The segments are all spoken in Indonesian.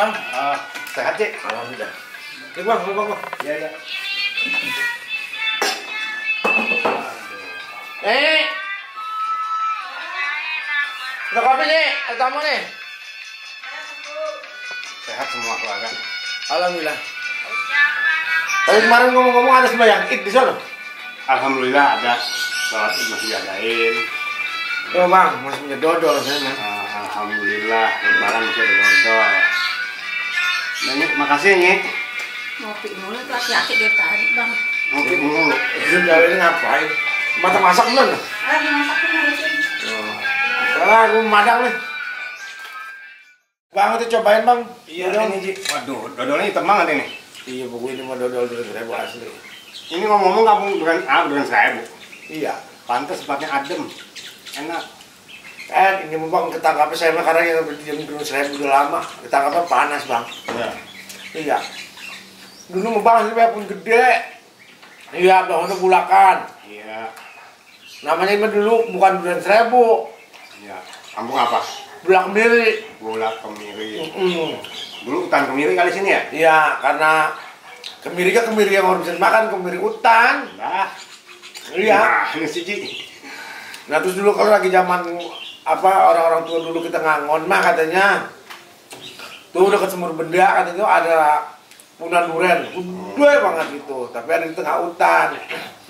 Bang. Sehat, Cik? Alhamdulillah. Ini Bang, Bang. Iya, iya. Udah kopi nih, ada tamu nih. Sehat semua keluarga. Alhamdulillah. Tadi kemarin ngomong-ngomong ada sembahyang Id di sana. Alhamdulillah ada sholat Id masih diadain. Yo Bang, masih punya dodol saya Mas. Alhamdulillah, lebaran masih ada dodol. Banyak, makasih Nyek. Ngopi mulu tuh aki-aki dari tadi Bang. Ngopi mulu. Ini jauh ini ngapain? Masak belum? Lagi masak tuh ngurusin. Salah, aku madang nih. Bang, itu cobain Bang. Iya, Dodol. ini Cik. Waduh, dodolnya hitam banget ini. Iya, buku ini mah dodol dulu saya buat asli. Ini ngomong-ngomong kamu bukan saya, Bu. Iya. Pantes tempatnya adem. Enak. Ini Bang ketangkapnya saya mah karena yang berdiam dulu saya udah lama. Ketangkapnya panas Bang. Iya. Iya. Dulu mau Bang saya pun gede. Iya, daunnya bulakan. Iya. Namanya ini dulu bukan Durian Seribu. Iya. Kampung apa? Bulak Kemiri. Bulak Kemiri. Dulu hutan kemiri kali sini ya? Iya, karena kemiri kan kemiri yang orang bisa makan, kemiri hutan. Nah. Iya. Ini sih, Cik. Nah terus dulu kalau lagi zaman apa orang-orang tua dulu kita ngangon mah katanya tuh dekat Sumur Benda katanya tuh ada punan durian, gede banget itu, tapi ada di tengah hutan.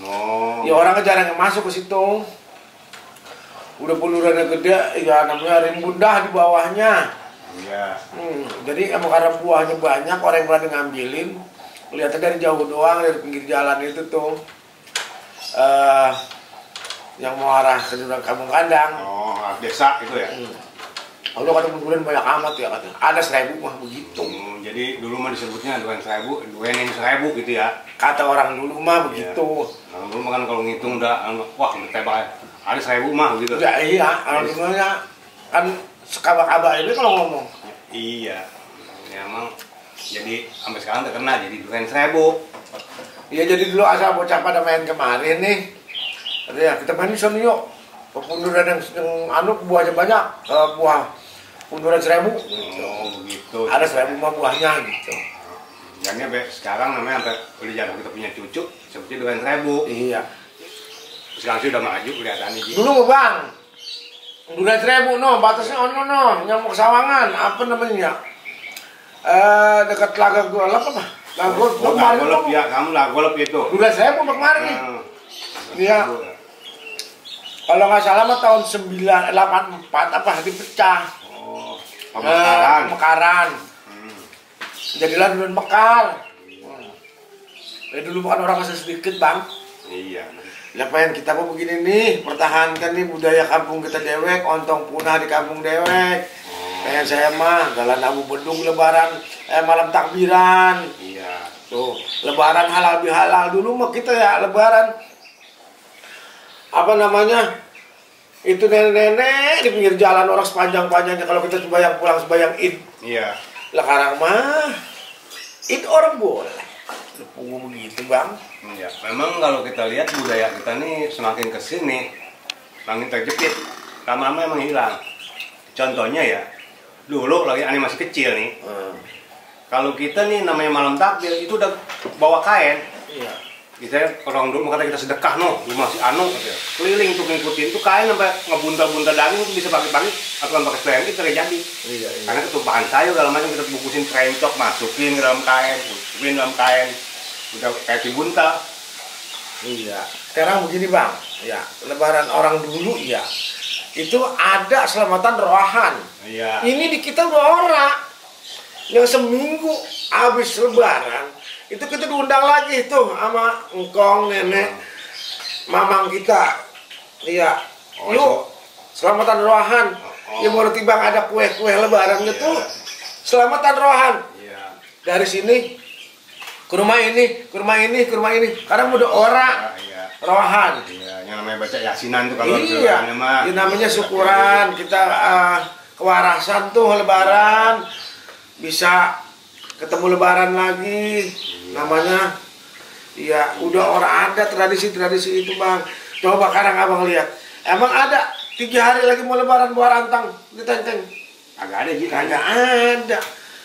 Oh. Ya orang jarang yang masuk ke situ. Udah pulurannya gede, ya namanya rimbundah di bawahnya. Iya. Jadi emang karena buahnya banyak, orang yang berani ngambilin. Lihatnya dari jauh doang, dari pinggir jalan itu tuh. Yang mau arah ke Kampung Kandang. Oh, desa itu ya? Lalu kata durian banyak amat ya katanya. Ada 1000 mah begitu. Jadi dulu mah disebutnya durian 1000, durian yang 1000 gitu ya? Kata orang dulu mah begitu. Nah, dulu mah kan kalau ngitung udah, wah betebak ada 1000 mah gitu. Ya iya, alhamdulillah kan sekaba-kaba ini kalau ngomong. Iya, ya, emang jadi sampai sekarang terkenal jadi durian 1000. Iya jadi dulu asal bocah pada main kemarin nih. Katanya kita main di sana yuk. Punduran yang anu buahnya banyak, buah punduran 1000. Oh begitu. Ada 1000 mah buahnya gitu. Jadi sampai sekarang namanya sampai udah jarang kita punya cucu seperti durian 1000. Iya. Sekarang sih udah maju kelihatannya gitu. Dulu mau Bang, durian 1000 no, batasnya ono no, nyamuk sawangan, apa namanya? Dekat Laga Golep apa? Laga Golep ya, kamu lah Golep itu. Durian 1000 kemarin nih. Iya. Kalau nggak salah mah tahun 984 apa dipecah. Oh, pemekaran. Pemekaran. Jadilah durian Mekar. Dulu bukan orang masih sedikit Bang. Iya. Ya pengen kita mau begini nih, pertahankan nih budaya kampung kita dewek, ontong punah di kampung dewek. Pengen saya mah jalan Abu Bedung lebaran, malam takbiran. Iya. Tuh, lebaran halal bihalal dulu mah kita ya lebaran. Apa namanya? Itu nenek-nenek di pinggir jalan orang sepanjang-panjangnya kalau kita sembahyang pulang sembahyang Id. Iya. Lah sekarang mah Id orang boleh. Punggung begitu Bang. Ya, memang kalau kita lihat budaya kita nih semakin kesini makin terjepit, lama-lama emang hilang. Contohnya ya, dulu lagi aneh masih kecil nih, kalau kita nih namanya malam takbir itu udah bawa kain. Iya. Kita orang dulu kata kita sedekah no, rumah si Anu, keliling untuk ngikutin itu kain sampai ngebuntal-buntal daging itu bisa pagi-pagi atau pakai selang itu jadi. Iya. Karena ketumpahan sayur segala macam kita bungkusin kerencok, masukin ke dalam kain, masukin dalam kain. Udah kayak dibuntal. Iya. Sekarang begini Bang, ya lebaran orang dulu ya itu ada selamatan rohan. Iya. Ini di kita udah orang yang seminggu habis lebaran itu kita diundang lagi tuh sama engkong, nenek, mamang kita. Iya. Yuk selamatan rohan. Ya baru tiba ada kue-kue lebarannya tuh selamatan rohan. Iya. Dari sini ke rumah ini, ke rumah ini, ke rumah ini. Karena udah orang rohan. Iya, yang namanya baca yasinan tuh kalau iya, mah. Ya, namanya syukuran kita kewarasan tuh lebaran bisa ketemu lebaran lagi. Namanya ya udah orang ada tradisi-tradisi itu Bang. Coba sekarang Abang lihat. Emang ada 3 hari lagi mau lebaran buah rantang di Tenteng? Agak ada gitu. Kagak ada.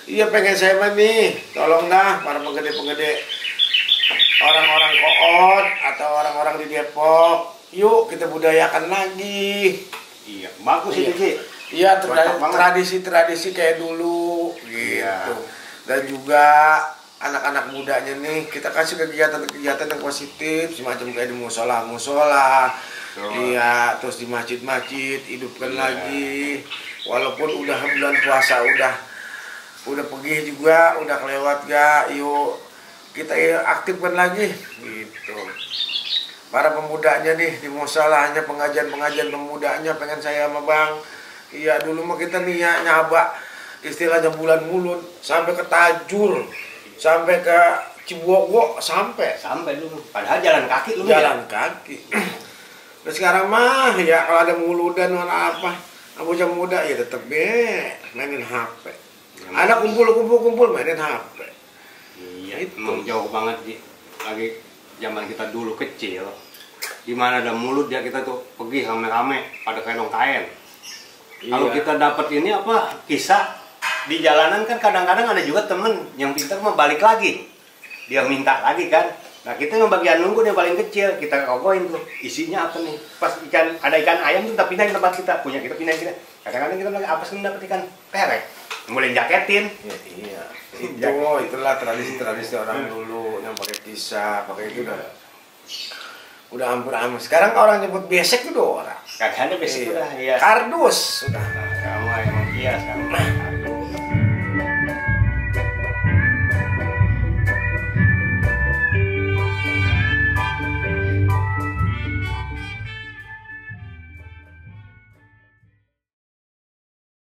Iya pengen saya mah nih, tolong dah para penggede-penggede orang-orang Koot atau orang-orang di Depok, yuk kita budayakan lagi. Iya, bagus Iya. itu Ki. Iya, Cocok banget. tradisi-tradisi kayak dulu Iya. gitu. Dan juga anak-anak mudanya nih kita kasih kegiatan-kegiatan yang positif semacam kayak di musola. Betul. Iya, terus di masjid-masjid hidupkan Iya. lagi. Walaupun udah bulan puasa udah pergi juga, udah kelewat gak, yuk kita aktifkan lagi gitu. Para pemudanya nih di musolahnya, pengajian pemudanya pengen saya sama Bang. Iya dulu mah kita nih ya nyaba istilahnya bulan mulut sampai ke Tajur, sampai ke Cibogo, sampai Sampai dulu. Padahal jalan kaki lu jalan kaki. Nah sekarang mah ya kalau ada muludan warna apa, bocah muda ya tetep mainin HP. Ada kumpul mainin HP. Iya, Itu. emang jauh banget Ji. Lagi zaman kita dulu kecil. Dimana ada mulut ya kita tuh pergi rame-rame pada kendong kain. Kalau Iya. kita dapat ini apa kisah di jalanan kan kadang-kadang ada juga temen yang pintar mau balik lagi. Dia minta lagi kan. Nah kita yang bagian nunggu yang paling kecil kita kokoin tuh isinya apa nih. Pas ada ikan ayam tuh kita pindahin tempat kita punya kita pindahin. Kadang-kadang kita lagi apa sih dapat ikan perek. Mulai jaketin. Ya, iya. Itulah tradisi-tradisi orang dulu yang pakai pisah, pakai itu udah ampur-ampur. Sekarang orang nyebut besek itu orang. Kadang-kadang besok Iya. udah ya. Kardus sudah. Kamu emang iya sekarang.